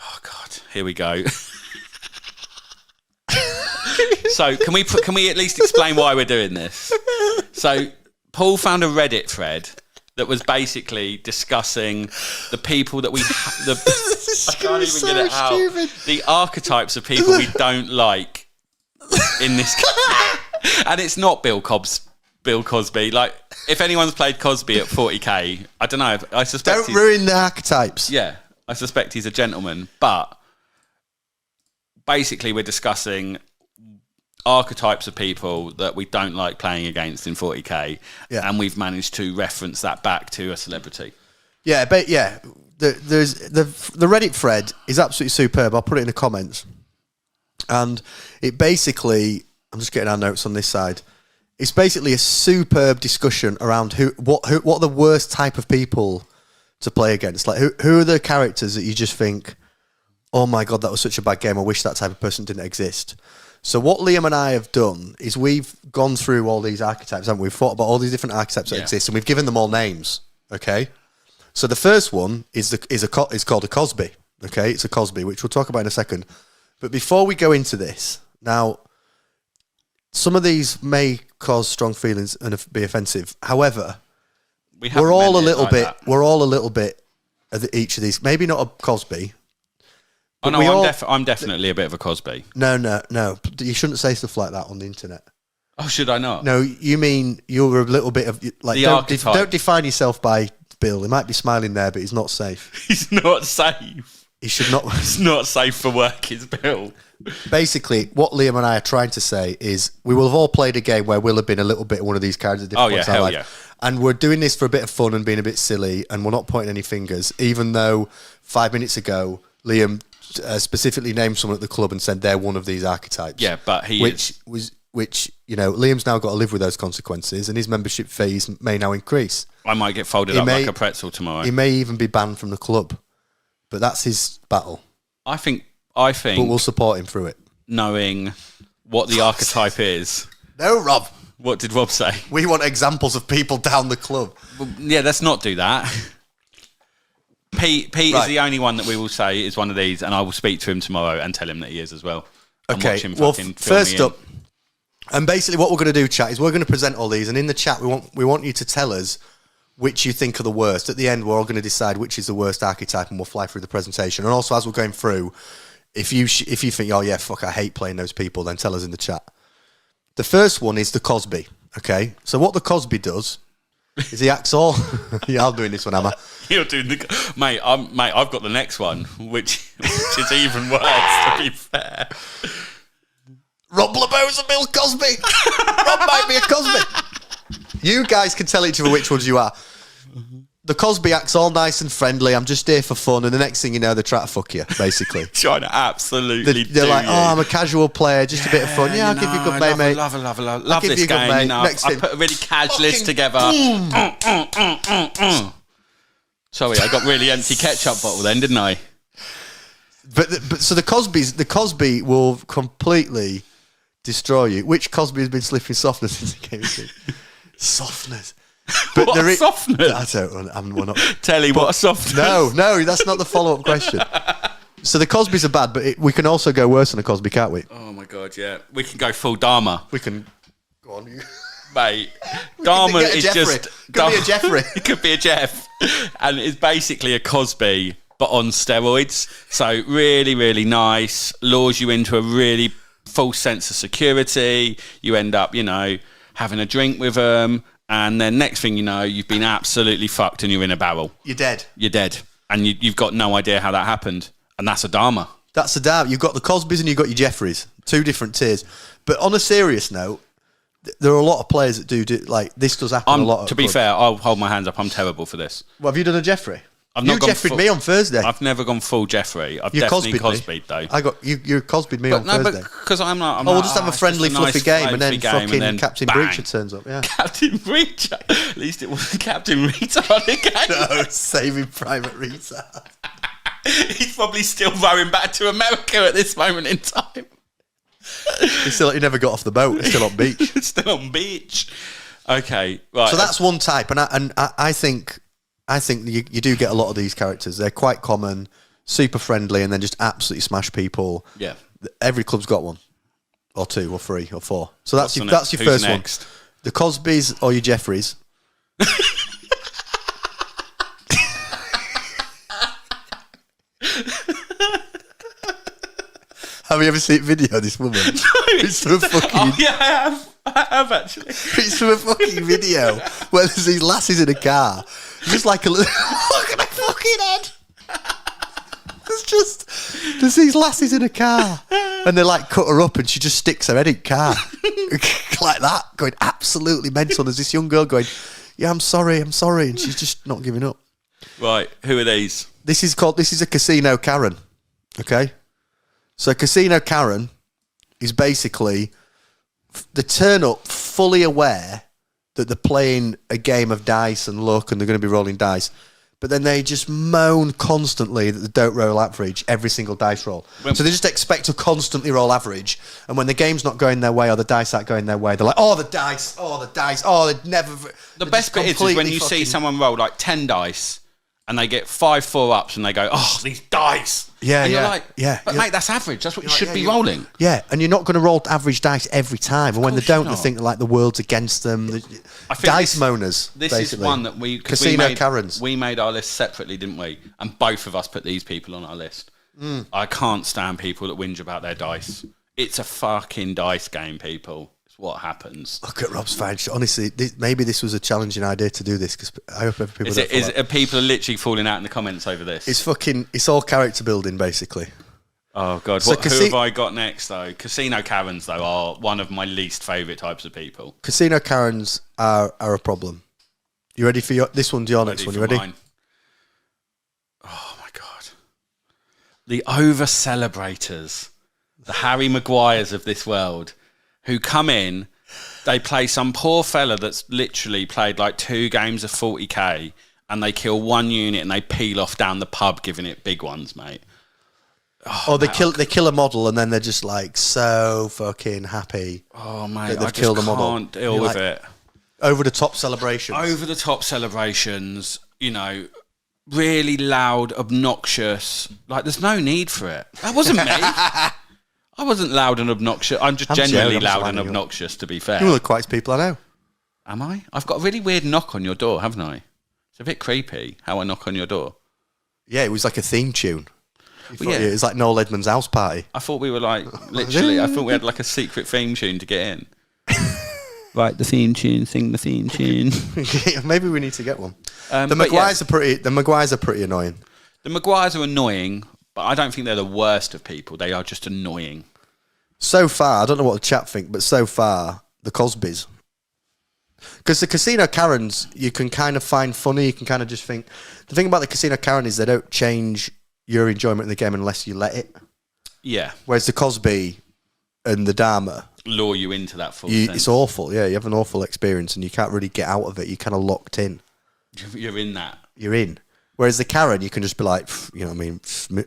Oh God, here we go. So can we at least explain why we're doing this? So Paul found a Reddit thread that was basically discussing the people that I can't even get it out. The archetypes of people we don't like in this game. And it's not Bill Cosby. Like, if anyone's played Cosby at 40k, I don't know. I suspect don't ruin the archetypes. Yeah, I suspect he's a gentleman. But basically, we're discussing archetypes of people that we don't like playing against in 40k, and we've managed to reference that back to a celebrity. Yeah, but there's the Reddit thread is absolutely superb. I'll put it in the comments, and it basically, I'm just getting our notes on this side. It's basically a superb discussion around what are the worst type of people to play against. Like who are the characters that you just think, oh my God, that was such a bad game. I wish that type of person didn't exist. So what Liam and I have done is we've gone through all these archetypes, haven't we? We've thought about all these different archetypes that exist, and we've given them all names. Okay. So the first one is called a Cosby. Okay, it's a Cosby, which we'll talk about in a second. But before we go into this, now, some of these may cause strong feelings and be offensive. However, we're all a little bit of each of these. Maybe not a Cosby. Oh no, I'm definitely a bit of a Cosby. No. You shouldn't say stuff like that on the internet. Oh, should I not? No, you mean you're a little bit of like. Don't define yourself by Bill. He might be smiling there, but he's not safe. He's not safe. He should not. It's not safe for work, is Bill. Basically, what Liam and I are trying to say is we will have all played a game where we'll have been a little bit one of these characters at different points in our life. Yeah. And we're doing this for a bit of fun and being a bit silly, and we're not pointing any fingers, even though 5 minutes ago, Liam specifically named someone at the club and said they're one of these archetypes. Yeah, but which Liam's now got to live with those consequences, and his membership fees may now increase. I might get folded up like a pretzel tomorrow. He may even be banned from the club, but that's his battle. I think. But we'll support him through it. Knowing what the archetype is. No, Rob. What did Rob say? We want examples of people down the club. Well, yeah, let's not do that. Pete is the only one that we will say is one of these, and I will speak to him tomorrow and tell him that he is as well. Okay, well, first up, and basically what we're going to do, chat, is we're going to present all these, and in the chat we want you to tell us which you think are the worst. At the end, we're all going to decide which is the worst archetype, and we'll fly through the presentation. And also, as we're going through, if you think, oh yeah, fuck, I hate playing those people, then tell us in the chat. The first one is the Cosby, okay? So what the Cosby does is he acts all... Yeah, I'm doing this one, am I? You're doing the... Mate, I've got the next one, which is even worse, to be fair. Rob LeBeau's a Bill Cosby. Rob might be a Cosby. You guys can tell each other which ones you are. The Cosby act's all nice and friendly. I'm just here for fun. And the next thing you know, they're trying to fuck you, basically. Trying to absolutely They're like, oh, I'm a casual player, just a bit of fun. Yeah, I'll give you a good play, mate. Love this game. Next I put a really cash list together. Sorry, I got really empty ketchup bottle then, didn't I? But so the Cosby will completely destroy you. Which Cosby has been slipping softness since he came in? Softness. But what softness? We're not. Telly, what a softness. No, that's not the follow-up question. So the Cosbys are bad, but we can also go worse than a Cosby, can't we? Oh my God, yeah. We can go full Dharma. We can... Go on, you... Mate, Dharma is just... Could be a Jeffrey. It could be a Jeff. And it's basically a Cosby, but on steroids. So really, really nice. Lures you into a really false sense of security. You end up, having a drink with them. And then next thing you know, you've been absolutely fucked and you're in a barrel. You're dead. And you've got no idea how that happened. And that's a Dharma. That's a Dharma. You've got the Cosbys and you've got your Jeffreys. Two different tiers. But on a serious note, there are a lot of players that do like this does happen a lot. To be fair, I'll hold my hands up. I'm terrible for this. Well, have you done a Jeffrey? You Jeffrey'd me on Thursday. I've never gone full Jeffrey. I've definitely Cosby'd though. You Cosby'd me on Thursday. But because I'm not. We'll just have a friendly, fluffy game, and then fucking Captain Breacher turns up. Yeah, Captain Breacher. At least it wasn't Captain Retard again. No, Saving Private Retard. He's probably still rowing back to America at this moment in time. He never got off the boat. He's still on beach. Still on beach. Okay, right. So that's one type, and I think you do get a lot of these characters. They're quite common. super friendly, and then just absolutely smash people. Yeah. Every club's got one, or 2, or 3, or 4. So that's your Who's first next? one. The Cosbys or your Jeffreys. Have you ever seen a video of this woman? It's from a fucking. Oh yeah, I have actually. It's from a fucking video where there's these lasses in a car, just like a little. Look at my fucking head. There's these lasses in a car, and they like cut her up, and she just sticks her head in car like that, going absolutely mental. There's this young girl going, "Yeah, I'm sorry," and she's just not giving up. Right, who are these? This is a Casino Karen. Okay, so Casino Karen is basically they turn up fully aware that they're playing a game of dice and luck, and they're going to be rolling dice. But then they just moan constantly that they don't roll average every single dice roll. So they just expect to constantly roll average. And when the game's not going their way or the dice aren't going their way, they're like, oh, the dice, they'd never... The best bit is when you see someone roll like 10 dice and they get 5 4-ups and they go, oh, these dice. Yeah, and yeah. You're like, yeah. But mate, that's average. That's what you should be rolling. Yeah, and you're not going to roll average dice every time. And when they don't, they not. think like the world's against them. I think Dice moaners, This basically. is one that we... Casino Karens. We made our list separately, didn't we? And both of us put these people on our list. I can't stand people that whinge about their dice. It's a fucking dice game, people. It's what happens. Look at Rob's fine. Honestly, maybe this was a challenging idea to do this, because I hope other people People are literally falling out in the comments over this. It's all character building, basically. Oh, God. So Who have I got next, though? Casino Karens, though, are one of my least favourite types of people. Casino Karens are a problem. You ready for this one? Your next one. You ready? Mine. Oh, my God. The over-celebrators. The Harry Maguires of this world. Who come in, they play some poor fella that's literally played like 2 games of 40k, and they kill 1 unit and they peel off down the pub giving it big ones, mate. Oh, they kill a model, and then they're just like so fucking happy. Oh, mate, they've killed a model. Can't deal with it. Over the top celebrations. Over the top celebrations, you know, really loud, obnoxious. Like, there's no need for it. That wasn't me. I wasn't loud and obnoxious. I'm genuinely loud and obnoxious, to be fair. You're one of the quietest people I know. Am I? I've got a really weird knock on your door, haven't I? It's a bit creepy how I knock on your door. Yeah, it was like a theme tune. Well, yeah. It was like Noel Edmonds' house party. I thought we were like, literally, I thought we had like a secret theme tune to get in. Right, the theme tune, sing the theme tune. Maybe we need to get one. The Maguires are pretty annoying. The Maguires are annoying, but I don't think they're the worst of people. They are just annoying. So far, I don't know what the chat think, but so far, the Cosbys. Because the Casino Karens, you can kind of find funny. You can kind of just think. The thing about the Casino Karen is they don't change your enjoyment of the game unless you let it. Yeah. Whereas the Cosby and the Dharma lure you into that full sense. It's awful. Yeah, you have an awful experience and you can't really get out of it. You're kind of locked in. You're in that. You're in. Whereas the Karen, you can just be like, you know what I mean,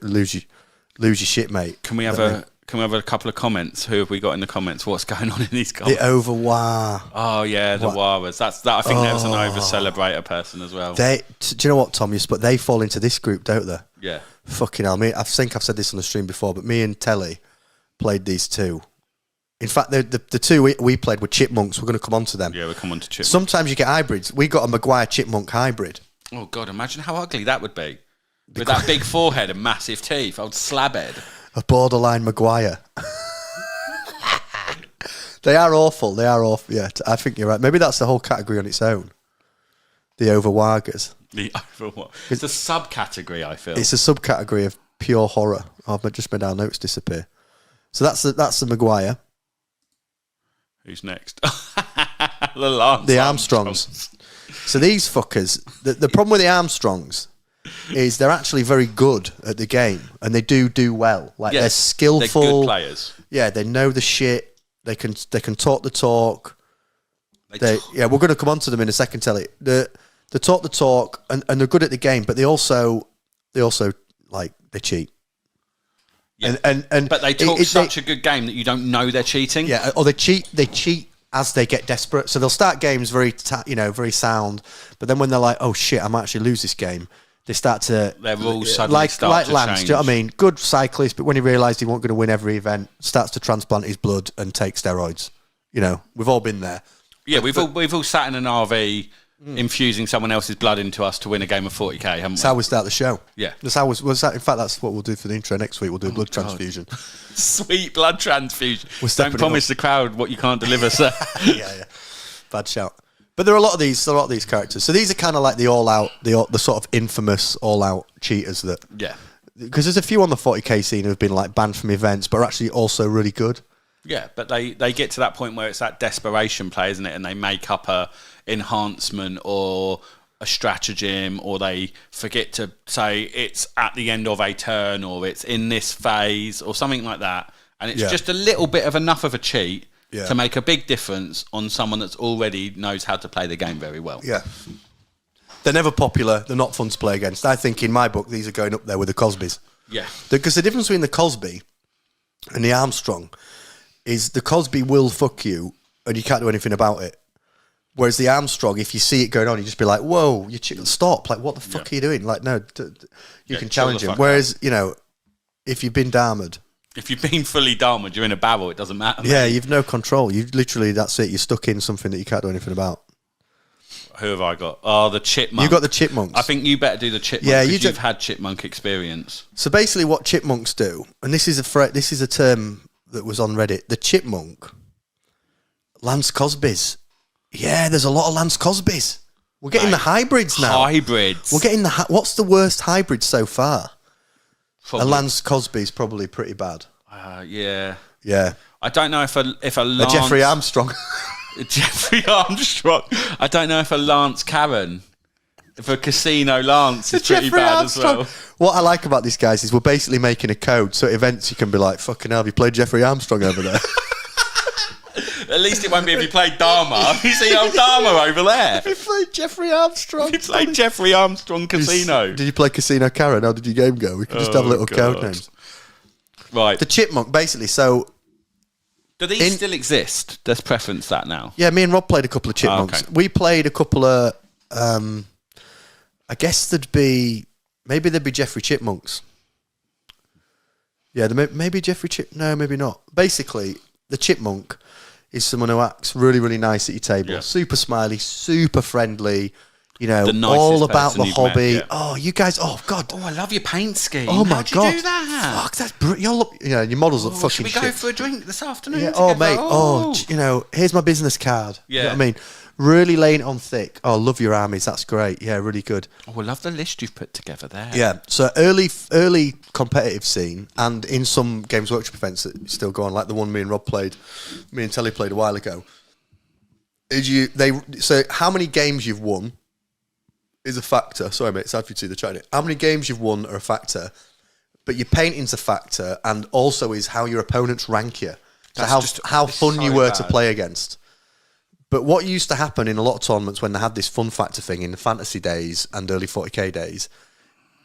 lose your shit, mate. Can we have a couple of comments? Who have we got in the comments? What's going on in these comments? The Overwar. Oh yeah, the Waras. I think that was an over celebrator person as well. Do you know what, Tom? But they fall into this group, don't they? Yeah. Fucking hell, I think I've said this on the stream before, but me and Telly played these two. In fact, the two we played were chipmunks. We're going to come on to them. Yeah, we'll come on to chipmunks. Sometimes you get hybrids. We got a Maguire chipmunk hybrid. Oh God, imagine how ugly that would be. With that big forehead and massive teeth, old slabhead. A borderline Maguire. They are awful. Yeah, I think you're right. Maybe that's the whole category on its own. The Overwargers. The Overwar. It's a subcategory, I feel. It's a subcategory of pure horror. I've just made our notes disappear. So that's the Maguire. Who's next? The Armstrongs. So these fuckers, the problem with the Armstrongs is they're actually very good at the game, and they do well. Like they're skillful. They're good players. Yeah, they know the shit. They can talk the talk. Yeah, we're going to come on to them in a second. Telly, they talk the talk, and they're good at the game, but they also like they cheat. Yeah. And but they talk such a good game that you don't know they're cheating. Yeah, or they cheat as they get desperate. So they'll start games very sound, but then when they're like, oh shit, I might actually lose this game, they start to their rules suddenly start like to Lance. change. Do you know what I mean? Good cyclist, but when he realised he wasn't going to win every event, starts to transplant his blood and take steroids. You know, we've all been there. Yeah, we've all sat in an RV infusing someone else's blood into us to win a game of 40k, haven't we? That's how we start the show. Yeah. That's how in fact, that's what we'll do for the intro next week. We'll do a blood transfusion. Sweet blood transfusion. stepping Don't it promise the crowd what you can't deliver, sir. Yeah. Bad shout. But there are a lot of these characters. So these are kind of like the all-out, the sort of infamous all-out cheaters that... Yeah. Because there's a few on the 40k scene who've been like banned from events, but are actually also really good. Yeah, but they get to that point where it's that desperation play, isn't it? And they make up a enhancement or a stratagem, or they forget to say it's at the end of a turn, or it's in this phase, or something like that. And it's just a little bit of enough of a cheat to make a big difference on someone that's already knows how to play the game very well. Yeah. They're never popular. They're not fun to play against. I think in my book, these are going up there with the Cosbys. Yeah. Because the difference between the Cosby and the Armstrong is the Cosby will fuck you and you can't do anything about it. Whereas the Armstrong, if you see it going on, you just be like, whoa, stop. Like, what the fuck are you doing? Like, no, you can challenge him. Whereas, you know, if you've been Dharmed. If you've been fully Dharmed, you're in a barrel, it doesn't matter. Yeah, you've no control. You literally, that's it. You're stuck in something that you can't do anything about. Who have I got? Oh, the Chipmunk. You got the Chipmunks. I think you better do the Chipmunk. Yeah, you've had Chipmunk experience. So basically what Chipmunks do, and this is a term that was on Reddit, the Chipmunk, Lance Cosbys. Yeah, there's a lot of Lance Cosbys. We're getting the hybrids now. Hybrids. We're getting what's the worst hybrid so far? Probably. A Lance Cosby's probably pretty bad. Yeah. Yeah. I don't know if a Lance... A Jeffrey Armstrong. Jeffrey Armstrong. I don't know if a Lance Karen, if a Casino Lance is pretty Jeffrey bad Armstrong. as well. What I like about these guys is we're basically making a code, so at events you can be like, fucking hell, have you played Jeffrey Armstrong over there? At least it won't be if you played Dharma. You see old Dharma over there. You played Jeffrey Armstrong. You played Jeffrey Armstrong Casino. Did you play Casino Karen? How did your game go? We can just have little code names. Right. The Chipmunk, basically, so... Do these still exist? Let's preference that now. Yeah, me and Rob played a couple of Chipmunks. Okay. We played a couple of... I guess there'd be Jeffrey Chipmunks. Yeah, maybe Jeffrey Chip... No, maybe not. Basically, the Chipmunk is someone who acts really, really nice at your table. Yeah. Super smiley, super friendly, you know, The nicest all about person the you've hobby. met, yeah. Oh, you guys, oh, God. Oh, I love your paint scheme. Oh, my How'd you God. do that? Fuck, that's brilliant. Your models look Oh, fucking should we shit. go for a drink this afternoon? Yeah, together? oh, mate. Oh, you know, here's my business card. Yeah. You know what I mean? Really laying it on thick. Oh, love your armies. That's great. Yeah, really good. Oh, I love the list you've put together there. Yeah. So early competitive scene, and in some Games Workshop events that still go on, like the one me and Rob played, me and Telly played a while ago. So how many games you've won is a factor. Sorry, mate. It's hard for you to see the chat. How many games you've won are a factor, but your painting's a factor, and also is how your opponents rank you. So how fun you were to play against. But what used to happen in a lot of tournaments when they had this fun factor thing in the fantasy days and early 40k days,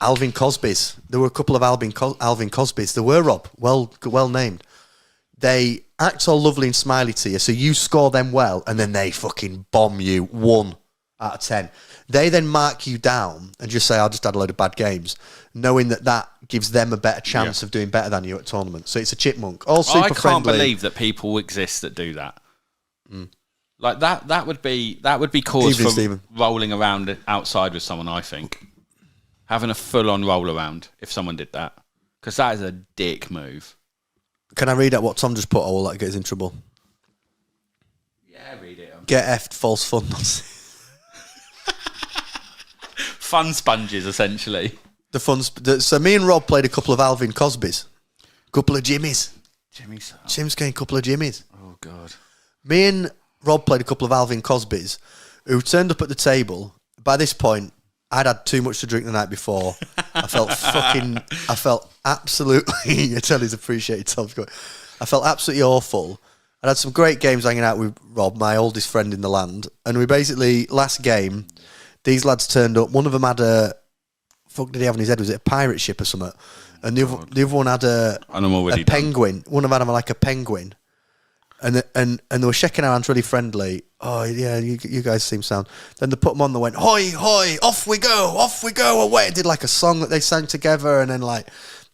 Alvin Cosbys. There were a couple of Alvin Cosbys. There were, Rob, well named. They act all lovely and smiley to you, so you score them well, and then they fucking bomb you 1 out of 10. They then mark you down and just say, I'll just add a load of bad games, knowing that gives them a better chance of doing better than you at tournaments. So it's a Chipmunk. All super friendly. I can't believe that people exist that do that. Like that would be cause for Stephen. rolling around outside with someone, I think. Having a full-on roll around if someone did that. Because that is a dick move. Can I read out what Tom just put, or will that get us in trouble? Yeah, read it. Get effed, false fun. Fun sponges, essentially. So me and Rob played a couple of Alvin Cosbys. Couple of Jimmys. Jim's getting a couple of Jimmys. Oh, God. Me and Rob played a couple of Alvin Cosbys who turned up at the table. By this point, I'd had too much to drink the night before. I felt absolutely, I tell he's appreciated Tom's going. I felt absolutely awful. I had some great games hanging out with Rob, my oldest friend in the land. And we basically, last game, these lads turned up. One of them had fuck did he have on his head? Was it a pirate ship or something? And the other one had a penguin. One of them had like a penguin. and they were shaking our hands really friendly. Oh yeah, you guys seem sound. Then they put them on. They went, "Hoi hoi, off we go away." Did like a song that they sang together, and then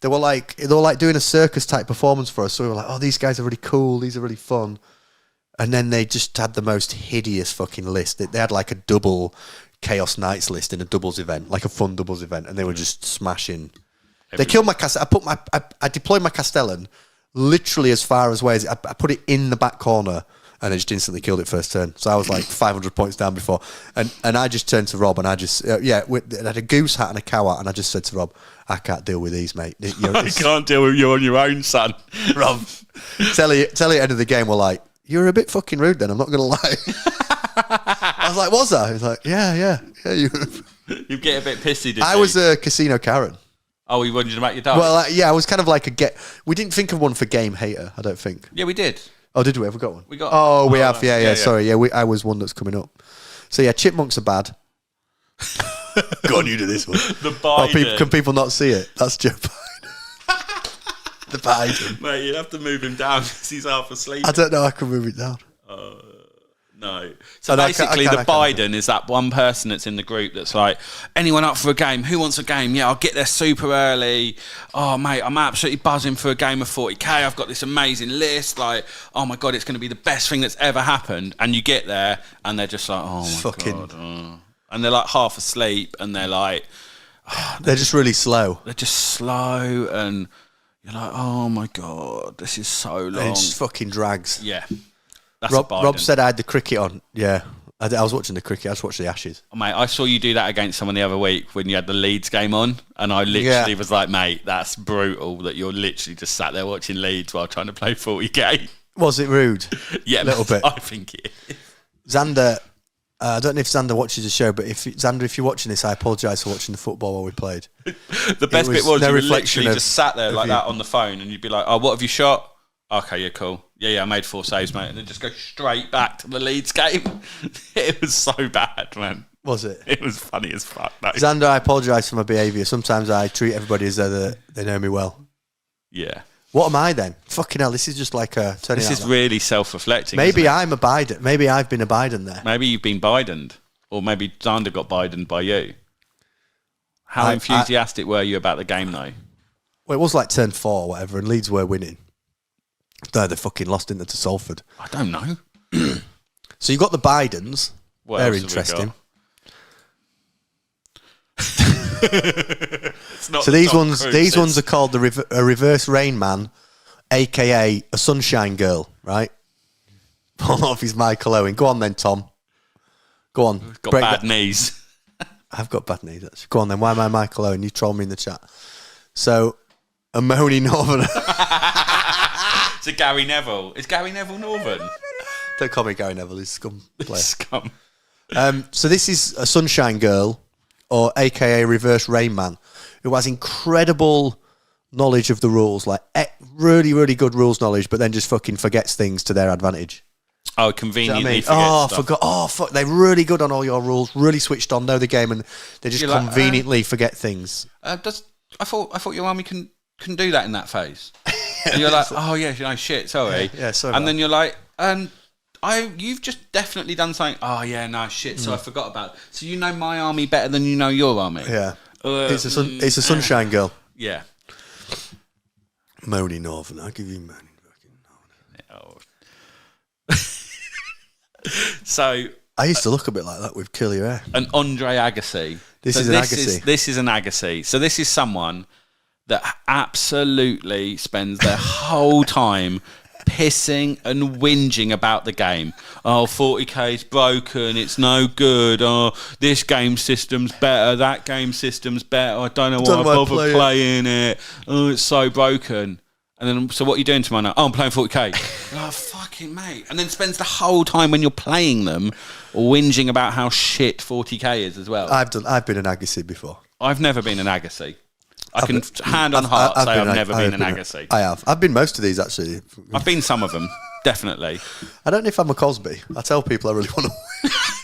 they were like doing a circus type performance for us. So we were like, "Oh, these guys are really cool. These are really fun." And then they just had the most hideous fucking list. They had like a double Chaos Knights list in a doubles event, like a fun doubles event, and they were just smashing. They killed my Castellan. I deployed my Castellan literally as far as ways. I put it in the back corner, and I just instantly killed it first turn. So I was like 500 points down before, and I just turned to Rob, and I just I had a goose hat and a cow hat, and I just said to Rob, "I can't deal with these, mate. I can't deal with you on your own, son." Rob, Telly at the end of the game were like, "You're a bit fucking rude then, I'm not going to lie." I was like, "Was I?" He was like, yeah. You get a bit pissy, did you? I was a casino Karen. Oh, you wanted to make your dog? Well, I was kind of like we didn't think of one for game hater, I don't think. Yeah, we did. Oh, did we? Have we got one? We got. Oh, we have. Yeah. Sorry. Yeah, I was one that's coming up. So yeah, chipmunks are bad. Go on, you do this one. The Biden. Can people not see it? That's Joe Biden. The Biden. Mate, you'd have to move him down because he's half asleep. I don't know. I can move it down. No. So basically, the Biden is that one person that's in the group that's like, anyone up for a game? Who wants a game? Yeah, I'll get there super early. Oh, mate, I'm absolutely buzzing for a game of 40k. I've got this amazing list. Like, oh my God, it's going to be the best thing that's ever happened. And you get there and they're just like, oh my God. Oh. And they're like half asleep and they're like... Oh, they're just really slow. They're just slow and you're like, oh my God, this is so long. And it just fucking drags. Yeah. Rob said I had the cricket on. Yeah, I was watching the cricket. I just watched the Ashes. Oh, mate, I saw you do that against someone the other week when you had the Leeds game on, and I literally was like, mate, that's brutal that you're literally just sat there watching Leeds while trying to play 40k. Was it rude? Yeah, a little bit. I think it is. Xander, I don't know if Xander watches the show, but if you're watching this, I apologise for watching the football while we played. The best bit was you were literally just sat there like that on the phone, and you'd be like, oh, what have you shot? Okay, yeah, cool. Yeah, I made 4 saves, mate. And then just go straight back to the Leeds game. It was so bad, man. Was it? It was funny as fuck, though. Xander, I apologise for my behaviour. Sometimes I treat everybody as though they know me well. Yeah. What am I then? Fucking hell, this is just like a... This is really self-reflecting. Maybe I'm a Biden. Maybe I've been a Biden there. Maybe you've been Bidened. Or maybe Xander got Bidened by you. How enthusiastic were you about the game, though? Well, it was like turn 4 or whatever, and Leeds were winning. No, they fucking lost, didn't they, to Salford? I don't know. So you got the Bidens. What They're else interesting. So these ones are called a reverse Rain Man, aka a sunshine girl, right? Pull off his Michael Owen. Go on then, Tom. Go on. Got bad knees. I've got bad knees. Actually. Go on then. Why am I Michael Owen? You troll me in the chat. So, a moany northerner. To Gary Neville. Is Gary Neville Northern? Don't call me Gary Neville. He's scum player. Scum. So this is a sunshine girl, or aka reverse Rain Man, who has incredible knowledge of the rules, like really, really good rules knowledge, but then just fucking forgets things to their advantage. Oh, conveniently forget stuff. Forgot. Oh, fuck. They're really good on all your rules, really switched on, know the game, and they just conveniently forget things. I thought your army can do that in that phase. And you're like, oh yeah, shit, sorry. Yeah, sorry. And then you're like, you've just definitely done something. Oh yeah, no shit. So I forgot about it. So you know my army better than you know your army. Yeah. It's a sunshine girl. Yeah. Moany Northern. I'll give you Moany fucking Northern. So I used to look a bit like that with curly hair. An Andre Agassi. This is an Agassi. This is an Agassi. So this is someone that absolutely spends their whole time pissing and whinging about the game. Oh, 40k's broken, it's no good. Oh, this game system's better, that game system's better. I don't know why I bother playing it. Oh, it's so broken. And then, so what are you doing tomorrow night? Oh, I'm playing 40k. Oh, fucking mate. And then spends the whole time when you're playing them whinging about how shit 40k is as well. I've been an Agassi before. I've never been an Agassi. I can hand on heart say I've never been an Agassi. I have. I've been most of these, actually. I've been some of them, definitely. I don't know if I'm a Cosby. I tell people I really want to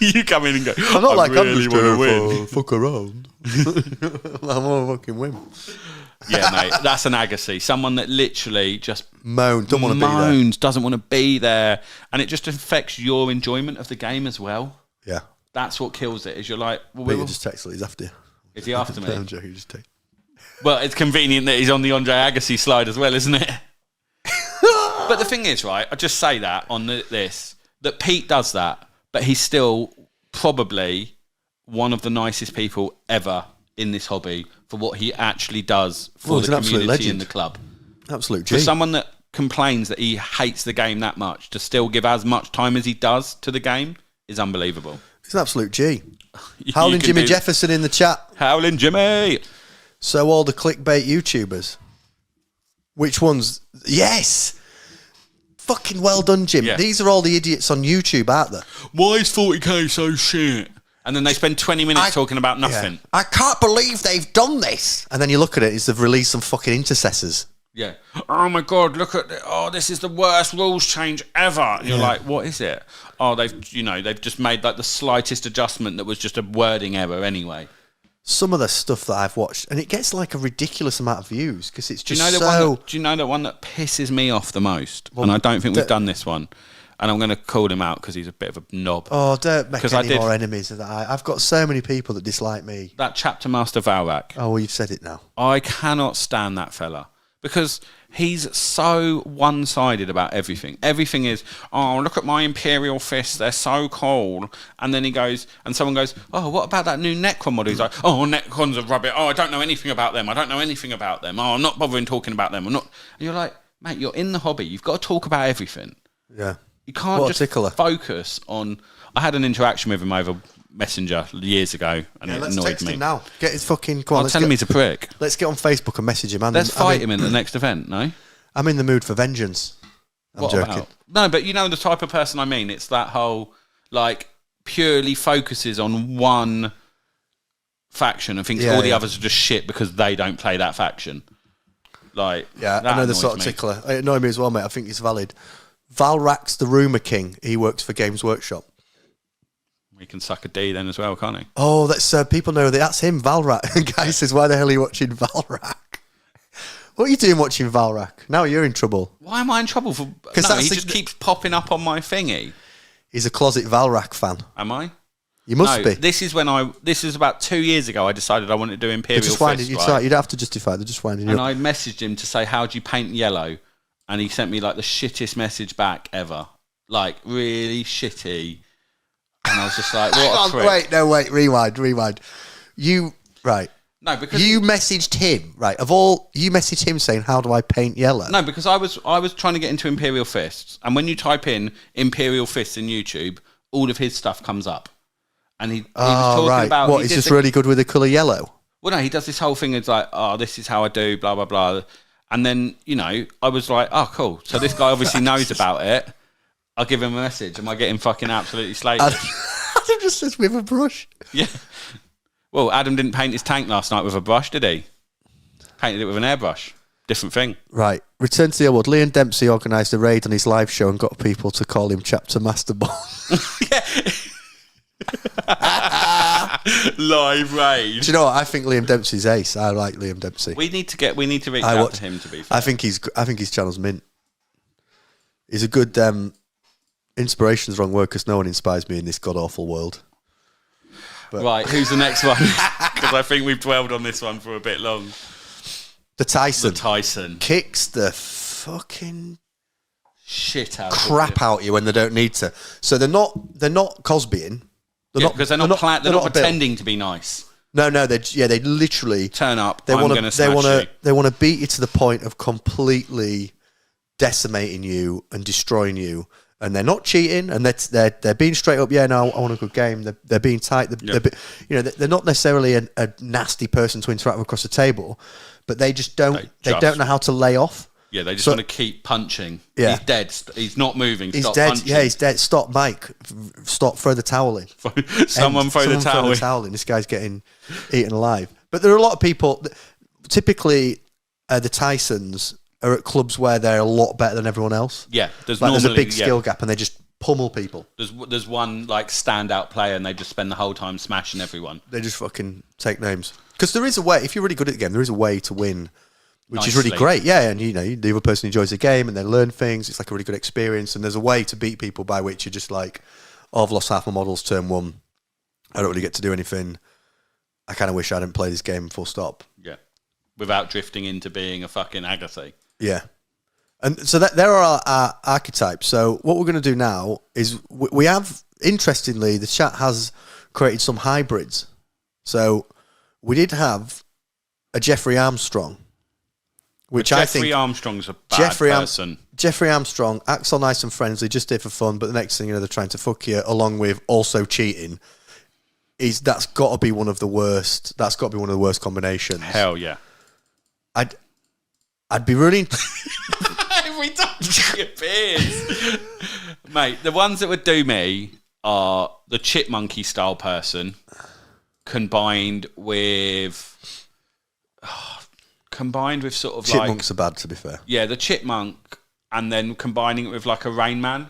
win. You come in and go, I'm not like, really I'm just want to win. Fuck around. I want to fucking win. Yeah, mate, that's an Agassi. Someone that literally just don't want to be there. moans, doesn't want to be there, and it just affects your enjoyment of the game as well. Yeah. That's what kills it. Is you're like, well, Peter just texted he's after you. Is he after me? I'm joking, just text. Well, it's convenient that he's on the Andre Agassi slide as well, isn't it? But the thing is, right, I just say that on this, that Pete does that, but he's still probably one of the nicest people ever in this hobby for what he actually does for the community and the club. Absolute G. For someone that complains that he hates the game that much, to still give as much time as he does to the game is unbelievable. He's an absolute G. Howling Jimmy Jefferson in the chat. Howling Jimmy. So all the clickbait YouTubers. Which ones? Yes. Fucking well done, Jim. Yeah. These are all the idiots on YouTube, aren't they? Why is 40k so shit? And then they spend 20 minutes talking about nothing. Yeah. I can't believe they've done this. And then you look at it, they've released some fucking intercessors. Yeah. Oh my God! Look at this is the worst rules change ever. And you're like, what is it? Oh, they've just made like the slightest adjustment that was just a wording error anyway. Some of the stuff that I've watched, and it gets like a ridiculous amount of views because it's just do you know the one that pisses me off the most? Well, and I don't think we've done this one. And I'm going to call him out because he's a bit of a knob. Oh, don't make any more enemies of that. I've got so many people that dislike me. That chapter master Valrak. Oh, well, you've said it now. I cannot stand that fella because he's so one-sided about everything. Everything is, oh, look at my Imperial fists, they're so cool. And then he goes, and someone goes, oh, what about that new Necron model? He's like, oh, Necrons are rubbish. Oh, I don't know anything about them. Oh, I'm not bothering talking about them. And you're like, mate, you're in the hobby. You've got to talk about everything. Yeah. You can't focus on... I had an interaction with him over Messenger years ago, and it annoyed me. Let's text him now. Get his fucking... Come on, tell him he's a prick. Let's get on Facebook and message him. Let's fight him in the next event, no? I'm in the mood for vengeance. I'm joking. About? No, but you know the type of person I mean. It's that whole, like, purely focuses on one faction and thinks all the others are just shit because they don't play that faction. Like, yeah, I know the sort of tickler. It annoyed me as well, mate. I think it's valid. Valrak's the rumour king. He works for Games Workshop. He can suck a D then as well, can't he? Oh, that's people know that's him, Valrak. And guy says, why the hell are you watching Valrak? What are you doing watching Valrak? Now you're in trouble. Why am I in trouble? Because he just keeps popping up on my thingy. He's a closet Valrak fan. Am I? You must be. This is about 2 years ago I decided I wanted to do Imperial Fist, right? You don't have to justify it. They're just winding you up. And I messaged him to say, how do you paint yellow? And he sent me like the shittest message back ever. Like, really shitty. And I was just like, what a prick. Rewind. No, because you messaged him, right? You messaged him saying, how do I paint yellow? No, because I was trying to get into Imperial Fists. And when you type in Imperial Fists in YouTube, all of his stuff comes up. And he was talking about... What, he's just really good with the colour yellow? Well, no, he does this whole thing. It's like, oh, this is how I do, blah, blah, blah. And then, I was like, oh, cool. So this guy obviously knows about it. I'll give him a message. Am I getting fucking absolutely slated? Adam just says with a brush. Yeah. Well, Adam didn't paint his tank last night with a brush, did he? Painted it with an airbrush. Different thing. Right. Return to the old one. Liam Dempsey organised a raid on his live show and got people to call him Chapter Master Bond. Live raid. Do you know what? I think Liam Dempsey's ace. I like Liam Dempsey. We need to reach out to him, to be fair. I think his channel's mint. He's a good inspiration's the wrong word because no one inspires me in this god awful world. But right, who's the next one? Because I think we've dwelled on this one for a bit long. The Tyson. Kicks the fucking shit out crap out you when they don't need to. So they're not Cosbying. Because they're not pretending to be nice. No, they literally turn up. They want to beat you to the point of completely decimating you and destroying you. And they're not cheating, and they're being straight up. Yeah, no, I want a good game. They're being tight. They're not necessarily a nasty person to interact with across the table, but they just don't. They don't know how to lay off. Yeah, they just want to keep punching. Yeah. He's dead. He's not moving. He's dead. Punching. Yeah, he's dead. Stop, Mike. Stop. Throw the towel in. Someone throw the towel in. This guy's getting eaten alive. But there are a lot of people. Typically, the Tysons are at clubs where they're a lot better than everyone else. Yeah, there's a big skill gap, and they just pummel people. There's one like standout player, and they just spend the whole time smashing everyone. They just fucking take names. Because there is a way. If you're really good at the game, there is a way to win which is really great. Yeah, and the other person enjoys the game and they learn things. It's like a really good experience, and there's a way to beat people by which you're just like, oh, I've lost half my models turn one. I don't really get to do anything. I kind of wish I didn't play this game. Full stop. Yeah, without drifting into being a fucking Agatha. Yeah. And so there are our archetypes. So what we're going to do now is we have, interestingly, the chat has created some hybrids. So we did have a Jeffrey Armstrong, which I think... Jeffrey Armstrong's a bad person. Jeffrey Armstrong, acts all nice and friendly, just here for fun, but the next thing you know, they're trying to fuck you, along with also cheating. That's got to be one of the worst. That's got to be one of the worst combinations. Hell yeah. I'd be really... We don't your beers. Mate, the ones that would do me are the chipmunky style person combined with sort of Chipmunks are bad, to be fair. Yeah, the chipmunk, and then combining it with like a Rain Man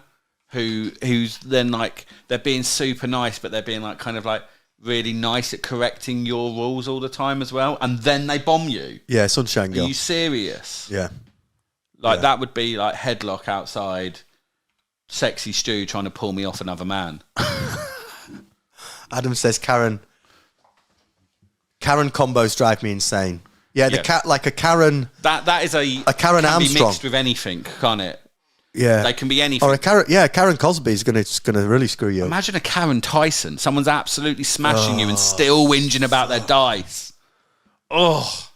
who's then like, they're being super nice, but they're being like kind of like really nice at correcting your rules all the time as well, and then they bomb you. Yeah, Sunshine Girl. Are you serious? Yeah. Like, that would be like headlock outside, sexy Stu trying to pull me off another man. Adam says, Karen combos drive me insane. Yeah, like a Karen... That is a Karen can Armstrong. Be mixed with anything, can't it? Yeah. They can be anything. Or a Karen Cosby is gonna really screw you up. Imagine a Karen Tyson. Someone's absolutely smashing you and still whinging about their dice. Oh,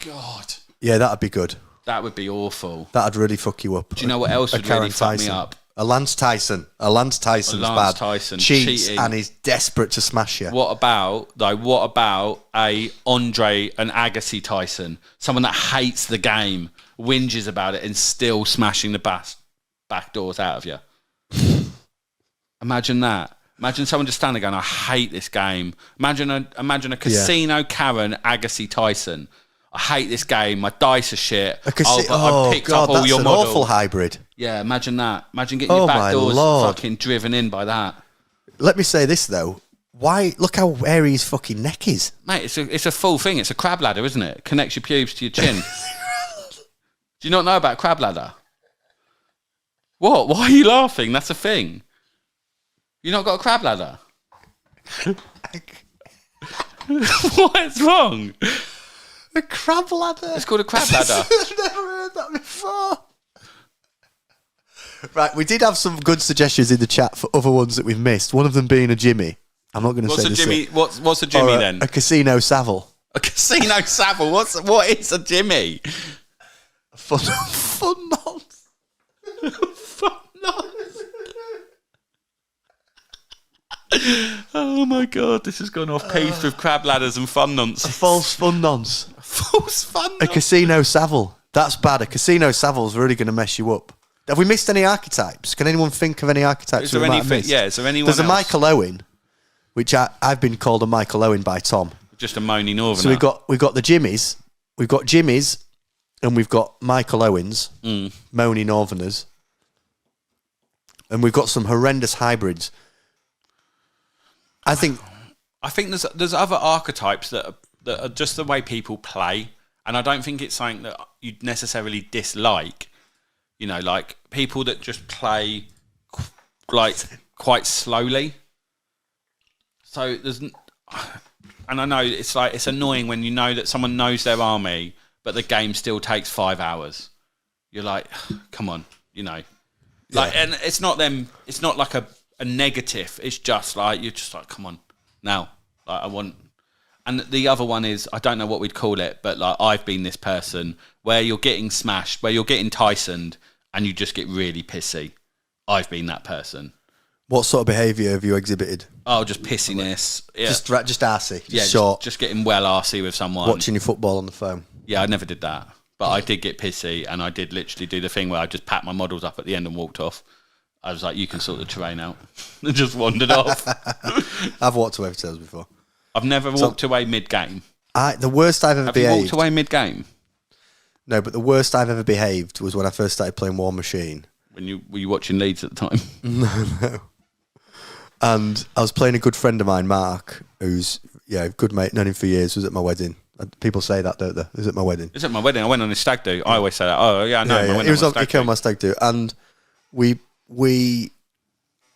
God. Yeah, that'd be good. That would be awful. That'd really fuck you up. Do you know what else would really fuck me up? A Lance Tyson's bad. Tyson cheats cheating. And he's desperate to smash you. What about a Andre and Agassi Tyson? Someone that hates the game, whinges about it, and still smashing the back doors out of you. Imagine that. Imagine someone just standing going, I hate this game. Imagine a casino Karen Agassi Tyson. I hate this game. My dice are shit. I picked up all your models. That's an awful hybrid. Yeah, imagine that. Imagine getting your back doors fucking driven in by that. Let me say this, though. Why? Look how hairy his fucking neck is. Mate, it's a full thing. It's a crab ladder, isn't it? It connects your pubes to your chin. Do you not know about crab ladder? What? Why are you laughing? That's a thing. You not got a crab ladder? What's wrong? A crab ladder? It's called a crab ladder. I've never heard that before. Right, we did have some good suggestions in the chat for other ones that we've missed. One of them being a Jimmy. I'm not going to say this. What's a Jimmy then? A Casino Savile. A Casino Savile? What is a Jimmy? Fun nonce. Fun nonce. Oh my God, this has gone off piste with crab ladders and fun nonce. A false fun nonce. False fun nonce. A Casino Savile. That's bad. A Casino Savile's really going to mess you up. Have we missed any archetypes? Can anyone think of any archetypes? Is there anything? Yeah, is there anyone There's else? a Michael Owen, which I've been called a Michael Owen by Tom. Just a moany northerner. So we've got the Jimmies. We've got Jimmies, and we've got Michael Owens, moany northerners. And we've got some horrendous hybrids. I think there's other archetypes that are just the way people play, and I don't think it's something that you'd necessarily dislike. You know, like people that just play like quite slowly. So and I know it's annoying when you know that someone knows their army, but the game still takes 5 hours. You're like, come on, you know, like, and it's not them. It's not like a negative. It's just like you're just like, come on, now, like I want. And the other one is, I don't know what we'd call it, but like I've been this person where you're getting smashed, where you're getting Tysoned, and you just get really pissy. I've been that person. What sort of behaviour have you exhibited? Oh, just pissiness. Yeah. Just arsey. Yeah, short. Just getting well arsey with someone. Watching your football on the phone. Yeah, I never did that. But I did get pissy, and I did literally do the thing where I just packed my models up at the end and walked off. I was like, you can sort the terrain out. And just wandered off. I've walked away with tails before. I've never walked away mid-game. The worst I've ever behaved... Have you walked away mid-game? No, but the worst I've ever behaved was when I first started playing War Machine. Were you watching Leeds at the time? No. And I was playing a good friend of mine, Mark, who's, good mate, known him for years, was at my wedding. People say that, don't they? Is it my wedding? Is it my wedding? I went on a stag do. I always say that. Oh yeah, no, Yeah, I went on he came on my stag do, and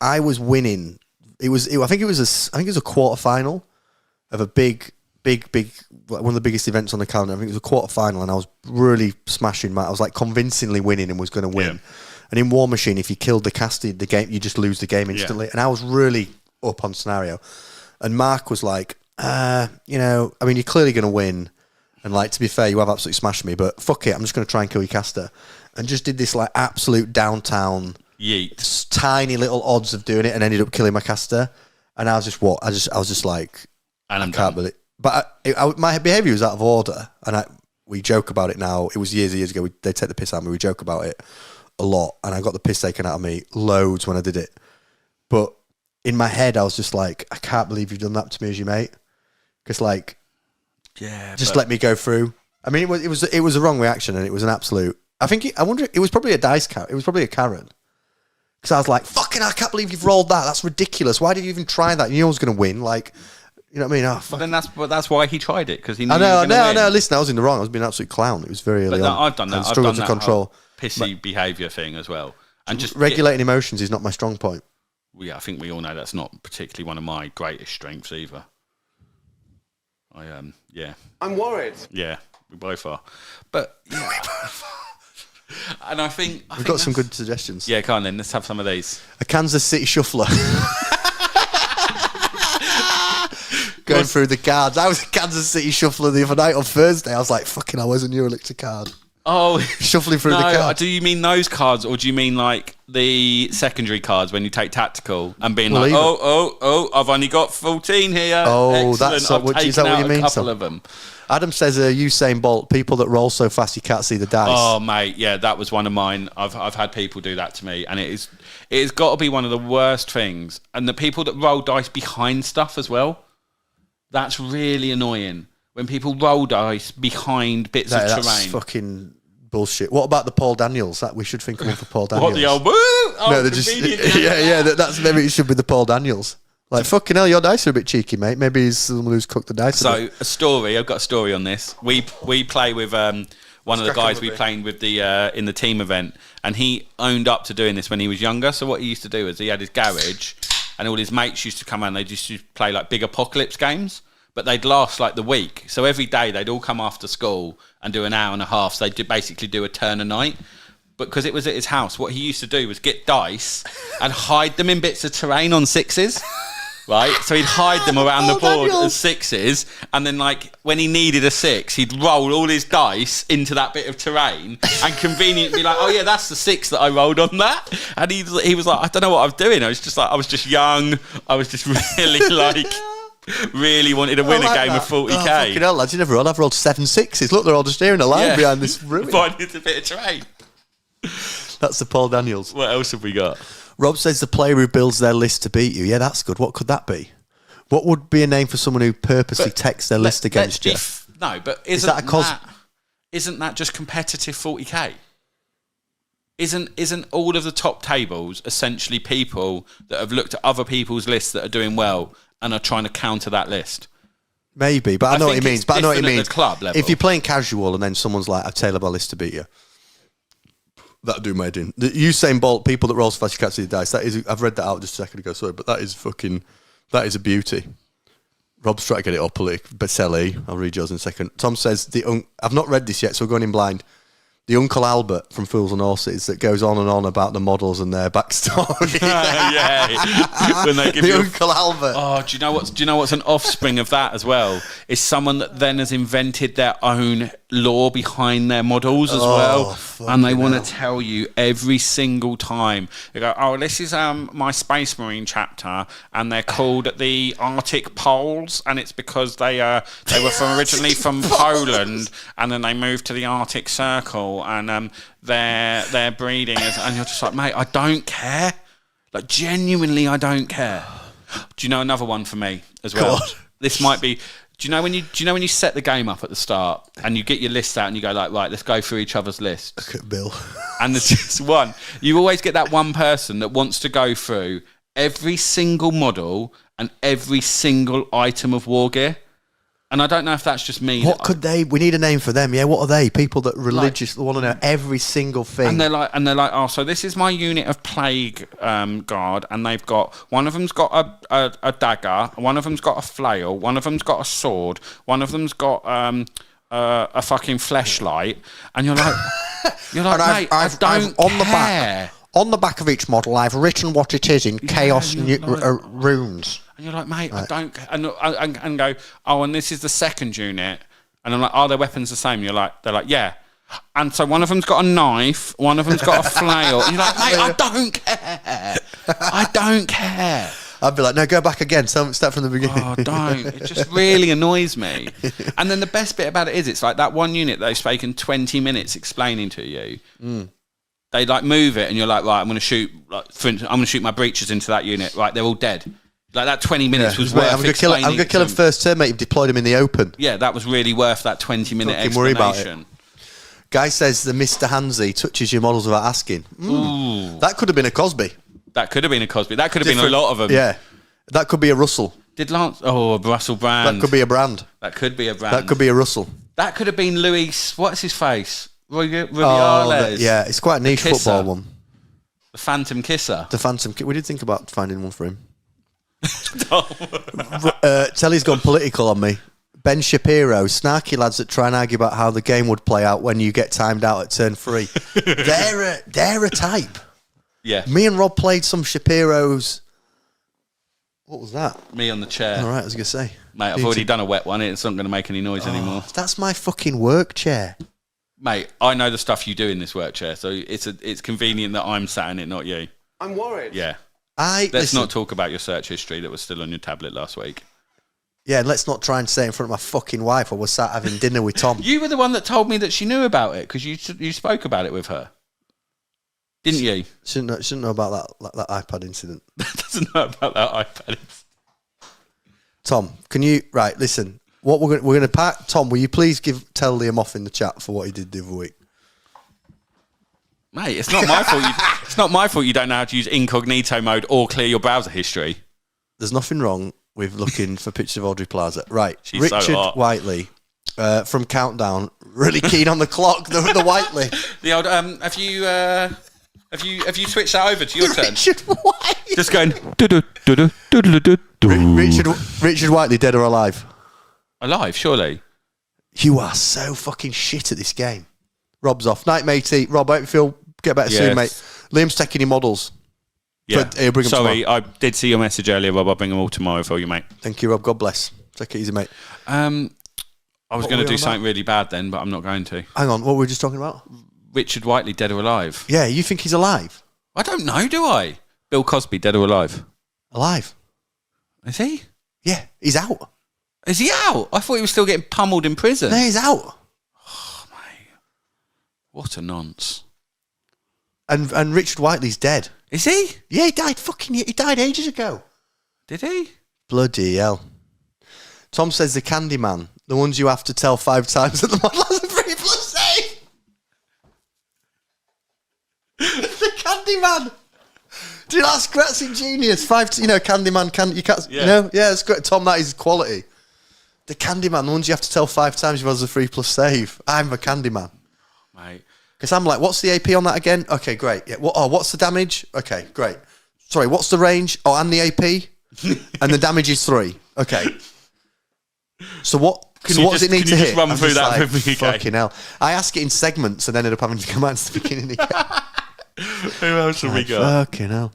I was winning. I think it was a quarter final of a big, one of the biggest events on the calendar. I think it was a quarter final, and I was really smashing. I was like convincingly winning and was going to win. Yeah. And in War Machine, if you killed the casted the game, you just lose the game instantly. Yeah. And I was really up on scenario. And Mark was like, you're clearly going to win. And like, to be fair, you have absolutely smashed me, but fuck it, I'm just going to try and kill your caster. And just did this like absolute downtown, yeet, tiny little odds of doing it, and ended up killing my caster. And I was just I was just like, and I can't believe it. But my behaviour was out of order, and we joke about it now. It was years and years ago. They take the piss out of me. We joke about it a lot, and I got the piss taken out of me loads when I did it. But in my head, I was just like, I can't believe you've done that to me as your mate, because like, just let me go through. I mean, it was a wrong reaction, and it was an absolute. I wonder. It was probably a dice It was probably a Karen, because I was like, fucking, I can't believe you've rolled that. That's ridiculous. Why did you even try that? You know I was going to win. Like, you know what I mean? Oh, fuck. But that's why he tried it, because he knew. I know. Listen, I was in the wrong. I was being an absolute clown. It was very early on. I've done that. I struggled to control pissy behaviour thing as well, and just regulating emotions is not my strong point. Well, yeah, I think we all know that's not particularly one of my greatest strengths either. I'm worried. Yeah, we both are, but yeah. And I think we've got some good suggestions. Yeah, come on then, let's have some of these. A Kansas City shuffler. Going through the cards. I was a Kansas City shuffler the other night on Thursday. I was like, fucking, I was a New Elixir card. Oh, shuffling through the cards. Do you mean those cards, or do you mean like the secondary cards when you take tactical and being like, I've only got 14 here. Oh, excellent. is that what you mean? A couple of them. Adam says, Usain Bolt, people that roll so fast you can't see the dice. Oh, mate, yeah, that was one of mine. I've had people do that to me, and it's got to be one of the worst things. And the people that roll dice behind stuff as well, that's really annoying. When people roll dice behind bits of terrain. That's fucking bullshit. What about the Paul Daniels? That we should think of one for Paul Daniels. What, the old woo? Oh, no, they're just that's maybe it should be the Paul Daniels. Like, fucking hell, your dice are a bit cheeky, mate. Maybe he's someone who's cooked the dice. So, I've got a story on this. We play with one of the guys we played with in the team event, and he owned up to doing this when he was younger. So what he used to do is he had his garage, and all his mates used to come and they just used to play like big apocalypse games, but they'd last like the week. So every day they'd all come after school and do an hour and a half. So they'd basically do a turn a night. But because it was at his house, what he used to do was get dice and hide them in bits of terrain on sixes. Right, so he'd hide them around the board as sixes, and then like when he needed a six, he'd roll all his dice into that bit of terrain, and conveniently be like, "Oh yeah, that's the six that I rolled on that." And he was like, "I don't know what I was doing. I was just young. I was just really really wanted to win a game of 40k." Oh, fucking hell, lads, you never rolled. I've rolled 7 6s. Look, they're all just here in a line behind this ruin. Finding a bit of terrain. That's the Paul Daniels. What else have we got? Rob says the player who builds their list to beat you. Yeah, that's good. What could that be? What would be a name for someone who purposely texts their list against you? No, but isn't that just competitive 40k? Isn't all of the top tables essentially people that have looked at other people's lists that are doing well and are trying to counter that list? Maybe, but I know what he means. But I know what he means. At the club level. If you're playing casual and then someone's like, "I've tailored my list to beat you," that'd do my head in. The Usain Bolt, people that roll so fast you can't see the dice. That is, I've read that out just a second ago. Sorry, but that is a beauty. Rob's trying to get it up a little, but Sally, I'll read yours in a second. Tom says I've not read this yet, so we're going in blind. The Uncle Albert from Fools and Horses that goes on and on about the models and their backstory. Yeah, when they give the Uncle Albert. Oh, do you know what's an offspring of that as well? Is someone that then has invented their own lore behind their models as well, and they want to tell you every single time. They go, "Oh, this is my Space Marine chapter, and they're called the Arctic Poles, and it's because they were originally from Poland, and then they moved to the Arctic Circle, and their breeding is," and you're just like, mate, I don't care. Like, genuinely, I don't care. Do you know another one for me as well? God. This might be. Do you know when you set the game up at the start and you get your list out and you go like, right, let's go through each other's lists. Look at Bill. And there's just one. You always get that one person that wants to go through every single model and every single item of war gear. And I don't know if that's just me. What could they? We need a name for them. Yeah, what are they? People that religiously want to know every single thing. And they're like, oh, so this is my unit of plague guard, and they've got one of them's got a dagger, one of them's got a flail, one of them's got a sword, one of them's got a fucking fleshlight, and you're like, mate, I don't care. On the back of each model, I've written what it is in chaos runes. And you're like, mate, I don't... And go, oh, and this is the second unit. And I'm like, are their weapons the same? They're like, yeah. And so one of them's got a knife, one of them's got a flail. And you're like, mate, I don't care. I don't care. I'd be like, no, go back again. Start from the beginning. Oh, don't. It just really annoys me. And then the best bit about it is, it's like that one unit that they've spoken 20 minutes explaining to you. They like move it, and you're like, right, I'm going to shoot. Like, for instance, I'm going to shoot my breaches into that unit. Right, they're all dead. Like that 20 minutes was worth. I'm going to kill him first turn, mate. You've deployed him in the open. Yeah, that was really worth that 20-minute explanation. Worry about it. Guy says the Mr. Handsy touches your models without asking. That could have been a Cosby. That could have been a Cosby. That could have been a lot of them. Yeah, that could be a Russell. Did Lance? Oh, a Russell Brand. That could be a brand. That could be a brand. That could be a Russell. That could have been Luis. What's his face? Rubiales. Yeah, it's quite a niche football one. The Phantom Kisser. The Phantom. We did think about finding one for him. Telly's gone political on me. Ben Shapiro, snarky lads that try and argue about how the game would play out when you get timed out at turn 3. They're a type. Yeah. Me and Rob played some Shapiro's. What was that? Me on the chair. All right, I was going to say. Mate, I've already done a wet one. It's not going to make any noise anymore. That's my fucking work chair. Mate, I know the stuff you do in this work chair, so it's convenient that I'm sat in it, not you. I'm worried. Yeah. Let's not talk about your search history that was still on your tablet last week. Yeah, and let's not try and say in front of my fucking wife I was sat having dinner with Tom. You were the one that told me that she knew about it because you spoke about it with her, didn't you? Shouldn't know about that iPad incident. Doesn't know about that iPad. Tom, can you listen? What we're going to pack. Tom, will you please tell Liam off in the chat for what he did the other week? Mate, it's not my fault. It's not my fault you don't know how to use incognito mode or clear your browser history. There's nothing wrong with looking for pictures of Audrey Plaza. Right, she's Richard so hot. Whiteley from Countdown, really keen on the clock. The Whiteley. The old. Have you switched that over to your turn? Richard Whiteley. Just going. Richard Whiteley, dead or alive? Alive, surely. You are so fucking shit at this game. Rob's off. Night, matey. Rob, I hope you feel get better soon, mate. Liam's taking your models. Yeah. He'll bring them Sorry, tomorrow. I did see your message earlier, Rob. I'll bring them all tomorrow for you, mate. Thank you, Rob. God bless. Take it easy, mate. I was going to do something really bad then, but I'm not going to. Hang on, what were we just talking about? Richard Whiteley, dead or alive? Yeah, you think he's alive? I don't know, do I? Bill Cosby, dead or alive? Alive. Is he? Yeah, he's out. Is he out? I thought he was still getting pummeled in prison. No, he's out. Oh, mate. What a nonce. And Richard Whiteley's dead. Is he? Yeah, he died ages ago. Did he? Bloody hell. Tom says the Candyman, the ones you have to tell 5 times that the model has a 3+ save. The Candyman. Dude, that's ingenious. Candyman, you can't, yeah, that's great. Tom, that is quality. The Candyman, the ones you have to tell 5 times if has a 3+ save. I'm a Candyman. Mate. Because I'm like, what's the AP on that again? Okay, great. Yeah. What's the damage? Okay, great. Sorry, what's the range? Oh, and the AP? And the damage is 3. Okay. So what does it need to hit? Just run through that with me again? Fucking hell. I ask it in segments and ended up having to come out to the beginning again. Who else have we got? Fucking hell.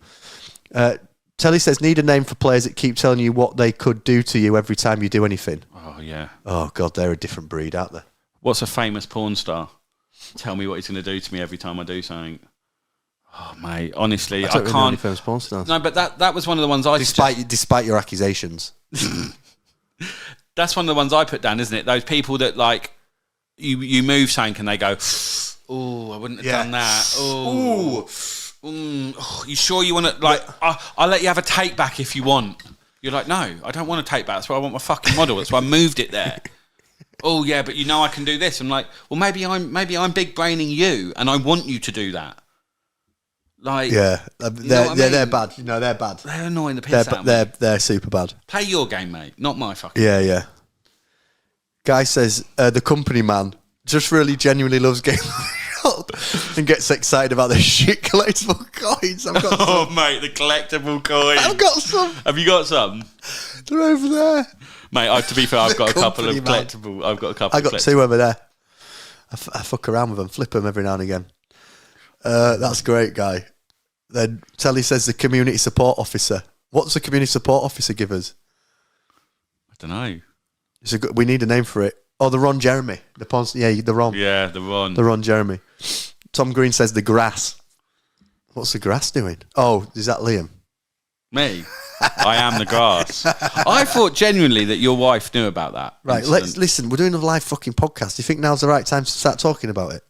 Telly says, need a name for players that keep telling you what they could do to you every time you do anything. Oh, yeah. Oh, God, they're a different breed, aren't they? What's a famous porn star? Tell me what he's going to do to me every time I do something. Oh, mate, honestly, I don't really know any can't. famous porn stars. No, but that was one of the ones I... Despite your accusations. That's one of the ones I put down, isn't it? Those people that, like, you move something and they go, oh, I wouldn't have done that. Oh, you sure you want to, like, I'll let you have a take back if you want. You're like, no, I don't want to take back. That's why I want my fucking model. That's why I moved it there. Oh, yeah, but you know I can do this. I'm like, well, maybe I'm big braining you and I want you to do that. Like, yeah, they're bad. No, they're bad. They're annoying the piss out of me. They're super bad. Play your game, mate, not my fucking Yeah. Guy says the company man just really genuinely loves Game of and gets excited about the shit collectible coins. I've got Oh, some. mate, the collectible coins. I've got some. Have you got some? They're over there. Mate, to be fair, I've got a couple of company man. collectible. I've got a couple. I got two over there. I fuck around with them, flip them every now and again. That's great, Guy. Then Telly says the community support officer. What's the community support officer give us? I don't know. We need a name for it. Oh, the Ron Jeremy. The Ron. Yeah, the Ron. The Ron Jeremy. Tom Green says the grass. What's the grass doing? Oh, is that Liam? Me. I am the grass. I thought genuinely that your wife knew about that. Right, incident. let's listen. We're doing a live fucking podcast. Do you think now's the right time to start talking about it?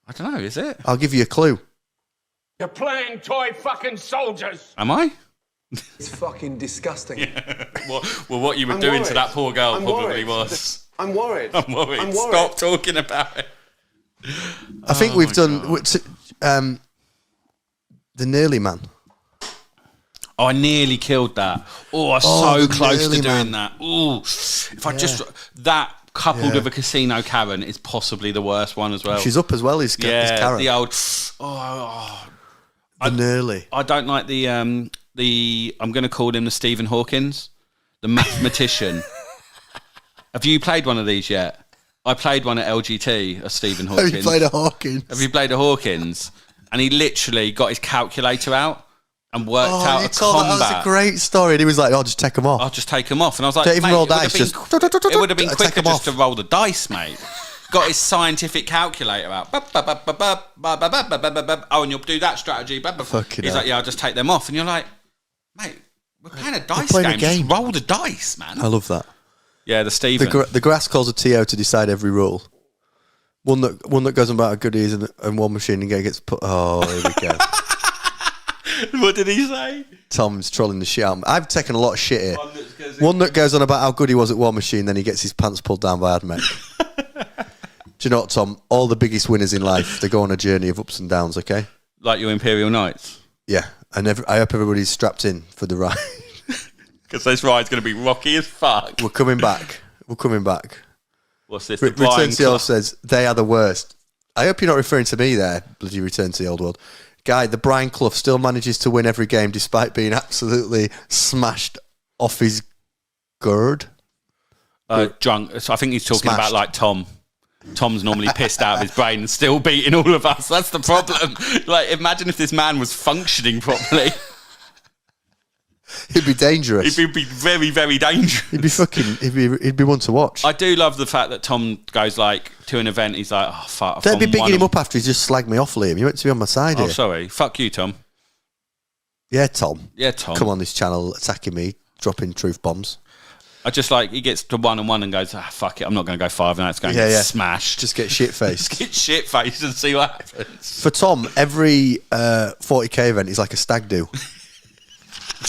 I don't know, is it? I'll give you a clue. You're playing toy fucking soldiers. Am I? It's fucking disgusting. Well, what you were I'm doing to worried. that poor girl I'm probably worried. was. I'm worried. I'm worried. Stop talking about it. I think we've done the Nearly Man. Oh, I nearly killed that. Oh, I was so the close to Nearly doing Man. that. Oh, if I just that coupled with a casino Karen is possibly the worst one as well. She's up as well as Karen. the old. The Nearly. I don't like the I'm going to call him the Stephen Hawkins, the mathematician. Have you played one of these yet? I played one at LGT, a Stephen Hawkins. Have you played a Hawkins? Have you played a Hawkins? And he literally got his calculator out and worked out a combat. That was a great story. And he was like, "Oh, just take them off." I'll just take them off. And I was like, Don't even mate, roll it would have dice, been- just it would have been take quicker them just off. to roll the dice, mate. Got his scientific calculator out. Oh, and you'll do that strategy. Fucking He's hell. like, yeah, I'll just take them off. And you're like, mate, we're playing a dice playing a game. game. Just roll the dice, man. I love that. Yeah, the Stephen. The grass calls a TO to decide every rule. One that goes on about goodies and one machine and gets put. Oh, here we go. What did he say? Tom's trolling the shit out of me. I've taken a lot of shit here. One that goes on about how good he was at War Machine, then he gets his pants pulled down by Admech. Do you know what, Tom? All the biggest winners in life, they go on a journey of ups and downs, okay? Like your Imperial Knights. Yeah, and I hope everybody's strapped in for the ride. Because this ride's going to be rocky as fuck. We're coming back. What's this? The Return Brian to the Old Clough- says, they are the worst. I hope you're not referring to me there, bloody Return to the Old World. Guy, the Brian Clough still manages to win every game despite being absolutely smashed off his gourd. drunk. So I think he's talking Smashed. about like Tom. Tom's normally pissed out of his brain and still beating all of us. That's the problem. Like, imagine if this man was functioning properly. He'd be dangerous. He'd be very, very dangerous. He'd be one to watch. I do love the fact that Tom goes like to an event. He's like, oh fuck. Don't be bigging him up after he's just slagged me off, Liam. You meant to be on my side Oh, here. sorry. Fuck you, Tom. Yeah, Tom. Yeah, Tom. Come on this channel attacking me, dropping truth bombs. I just like he gets to 1-1 and goes, fuck it. I'm not going to go 5 now. It's going to get smashed. Just get shit faced. Get shit faced and see what happens. For Tom, every 40k event is like a stag do.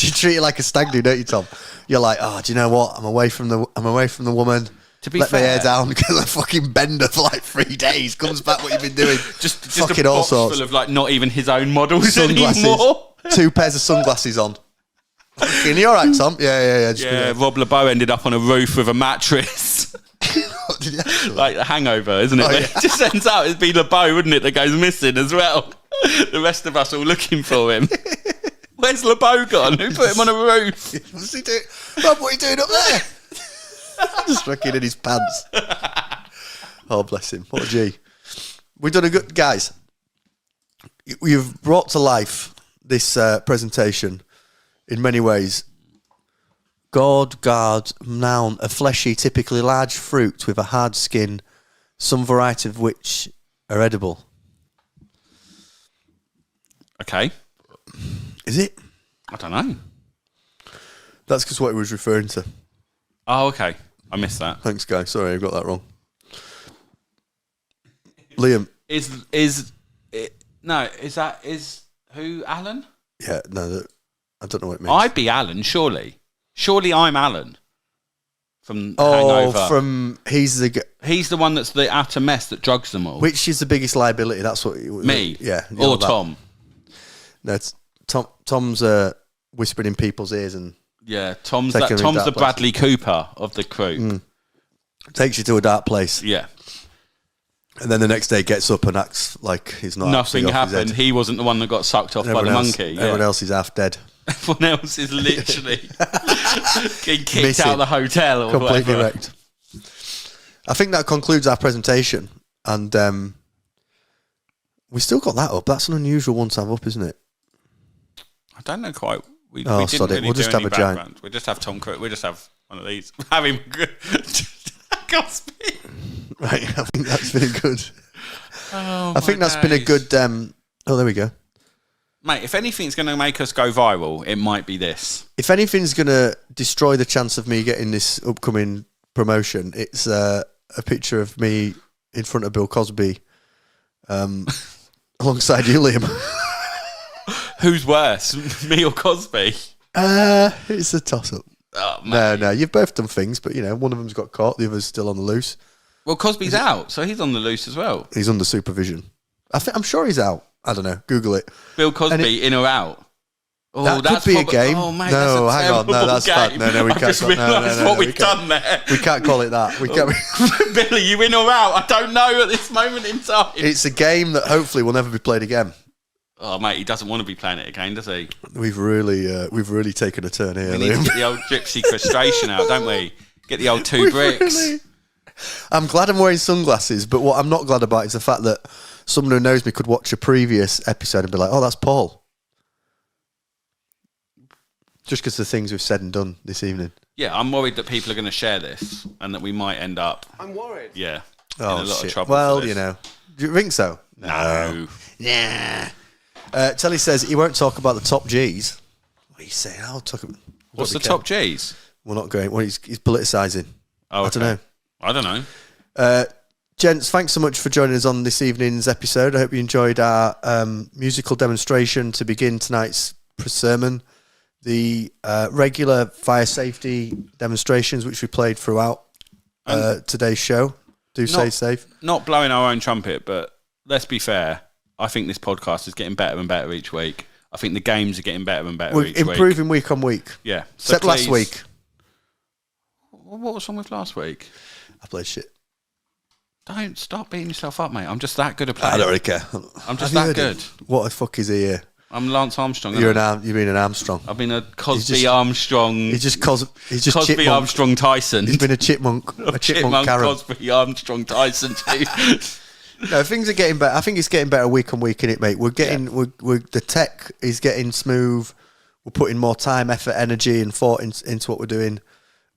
You treat it like a stag do, don't you, Tom? You're like, oh, do you know what? I'm away from the woman. To be Let my fair- hair down because I fucking bender for like 3 days. Comes back what you've been doing. Just fucking a all box sorts. full of like not even his own models Sunglasses. anymore. 2 pairs of sunglasses on. Fucking, you all right, Tom? Yeah. Just Yeah, Rob LeBeau ended up on a roof with a mattress. What did he actually? Like a hangover, isn't it? Oh, But yeah. It just ends out it'd be LeBeau, wouldn't it, that goes missing as well. The rest of us all looking for him. Where's LeBeau gone? Who put him on a roof? What's he doing? Rob, what are you doing up there? Just fucking in his pants. Oh, bless him. What a G. We've done a good... Guys, you've brought to life this presentation in many ways. Gourd, noun, a fleshy, typically large fruit with a hard skin, some variety of which are edible. Okay. Is it? I don't know. That's just what he was referring to. Oh, okay. I missed that. Thanks, guys. Sorry, I got that wrong. Liam. Is who Alan? Yeah, no, I don't know what it means. I'd be Alan, surely. Surely I'm Alan. From Oh, Hangover. he's He's the one that's the outer mess that drugs them all. which is the biggest liability? That's what Me? Yeah, you know Or that. Tom? No, it's Tom's whispering in people's ears and Yeah, Tom's Taking him the dark Bradley Cooper of the crew. Takes you to a dark place. Yeah. And then the next day gets up and acts like he's not. Nothing actually off his happened. head. He wasn't the one that got sucked off by the Everyone else- monkey. Everyone else is half dead. Everyone else is literally getting kicked Missing. out of the hotel or Completely whatever. wrecked. I think that concludes our presentation. And we still got that up. That's an unusual one to have up, isn't it? I don't know quite. We Oh, didn't sod it. really We'll do just any have a giant- background. We just have Tom Cruise. We just have one of these. Having Cosby. Right. I think that's been a good. Oh, I think my that's been a days. good. Oh, there we go. Mate, if anything's going to make us go viral, it might be this. If anything's going to destroy the chance of me getting this upcoming promotion, it's a picture of me in front of Bill Cosby alongside you, Liam. Who's worse, me or Cosby? It's a toss-up. Oh, mate. No, you've both done things, but, one of them's got caught, the other's still on the loose. Well, Cosby's out, so he's on the loose as well. He's under supervision. I'm sure he's out. I don't know. Google it. Bill And Cosby, in or out? Oh, That that's could be a probably- game. Oh, mate, No, that's a hang on. No, terrible that's bad. game. No, we I've can't just call- no, realised no, what we we've can't. done there. We can't call it that. We can't. Billy, you in or out? I don't know at this moment in time. It's a game that hopefully will never be played again. Oh, mate, he doesn't want to be playing it again, does he? We've really taken a turn here, We need to Liam. get the old gypsy frustration out, don't we? Get the old two bricks. I'm glad I'm wearing sunglasses, but what I'm not glad about is the fact that someone who knows me could watch a previous episode and be like, "Oh, that's Paul." Just because of the things we've said and done this evening. Yeah, I'm worried that people are going to share this and that we might end up, I'm worried. yeah, Oh, in a lot shit. of trouble. Well, for this. do you think so? No. Nah. Telly says he won't talk about the top G's. What are you saying? I'll talk about... What's the top G's? We're not going... Well, he's politicising. Oh, I don't know. I don't know. Gents, thanks so much for joining us on this evening's episode. I hope you enjoyed our musical demonstration to begin tonight's sermon. The regular fire safety demonstrations, which we played throughout today's show. Stay safe. Not blowing our own trumpet, but let's be fair. I think this podcast is getting better and better each week. I think the games are getting better and better We're each week. improving week on week. Yeah. So Except last please- week. What was wrong with last week? I played shit. Don't stop beating yourself up, mate. I'm just that good a player. I don't really care. I'm just Have you that heard good. it? What the fuck is he here? I'm Lance Armstrong. You've aren't been an Armstrong. I? I've been a Cosby just- Armstrong. He's just Cosby chipmunk. Armstrong Tyson. He's been a chipmunk. A chipmunk Karen. Cosby Armstrong Tyson. No, things are getting better. I think it's getting better week on week, innit, mate? We're getting, we're the tech is getting smooth. We're putting more time, effort, energy, and thought into what we're doing.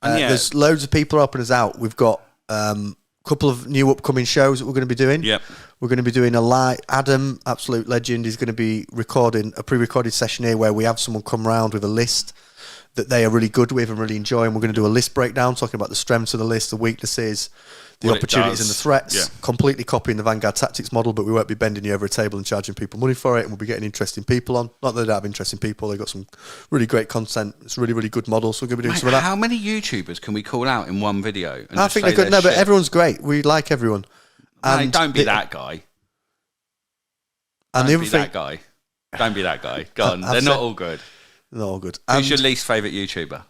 And yeah. There's loads of people helping us out. We've got a couple of new upcoming shows that we're going to be doing. Yep. We're going to be doing a live. Adam, absolute legend, is going to be recording a pre-recorded session here where we have someone come round with a list that they are really good with and really enjoy. And we're going to do a list breakdown, talking about the strengths of the list, the weaknesses, the What it opportunities does. and the threats. Yeah. Completely copying the Vanguard Tactics model, but we won't be bending you over a table and charging people money for it. And we'll be getting interesting people on. Not that they don't have interesting people. They've got some really great content. It's really, really good models. So we're going to be doing Mate, some of that. how many YouTubers can we call out in one video? And I just think say they're good. their No, but shit? everyone's great. We like everyone. Mate, don't be the- that guy. And the Don't other be thing, that guy. Don't be that guy. Go on. I've They're said- not all good. they're all good. Who's And your least favourite YouTuber?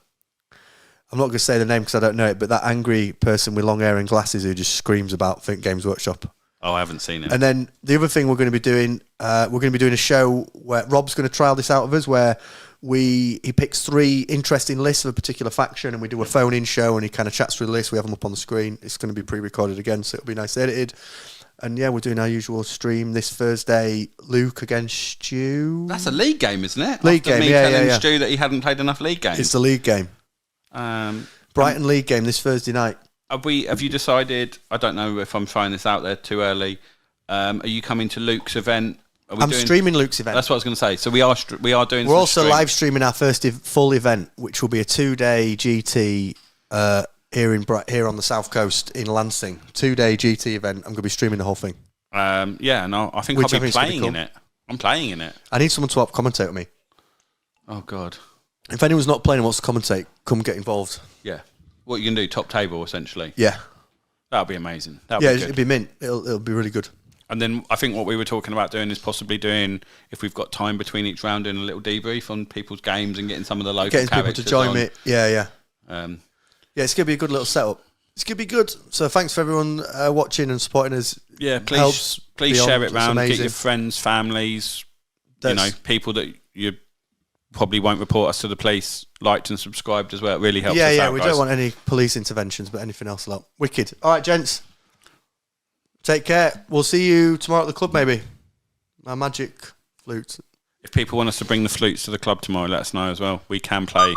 I'm not going to say the name because I don't know it, but that angry person with long hair and glasses who just screams about Think Games Workshop. Oh, I haven't seen it. And then the other thing we're going to be doing, a show where Rob's going to trial this out of us, where he picks 3 interesting lists of a particular faction, and we do a phone-in show, and he kind of chats through the list. We have them up on the screen. It's going to be pre-recorded again, so it'll be nice edited. And yeah, we're doing our usual stream this Thursday. Luke against Stu. That's a league game, isn't it? League After game, me yeah, telling yeah. Stu that he hadn't played enough league games. It's the league game. Brighton league game this Thursday night. Have you decided? I don't know if I'm throwing this out there too early. Are you coming to Luke's event? Are we I'm streaming Luke's event. That's what I was going to say. So we are doing. We're some also stream. live streaming our first full event, which will be a 2-day GT here on the south coast in Lansing. 2-day GT event. I'm going to be streaming the whole thing. Yeah, and I think Which I I'll be think is gonna be playing cool. in it. I'm playing in it. I need someone to help commentate with me. Oh God. If anyone's not playing and wants to commentate, come get involved. Yeah. What you can do? Top table essentially. Yeah, That'll be amazing. That'll yeah, be good. it'll be mint. It'll be really good. And then I think what we were talking about doing is possibly doing, if we've got time between each round, doing a little debrief on people's games and getting some of the local Getting people characters to join on. me. Yeah. Um, Yeah, it's going to be a good little setup. It's going to be good. So thanks for everyone watching and supporting us. Yeah, Helps please beyond. share it It's round. Get amazing. your friends, families, That's- people that you probably won't report us to the police, liked and subscribed as well. It really helps us Yeah, out, we guys. don't want any police interventions, but anything else will help. Wicked. All right, gents. Take care. We'll see you tomorrow at the club, maybe. My magic flute. If people want us to bring the flutes to the club tomorrow, let us know as well. We can play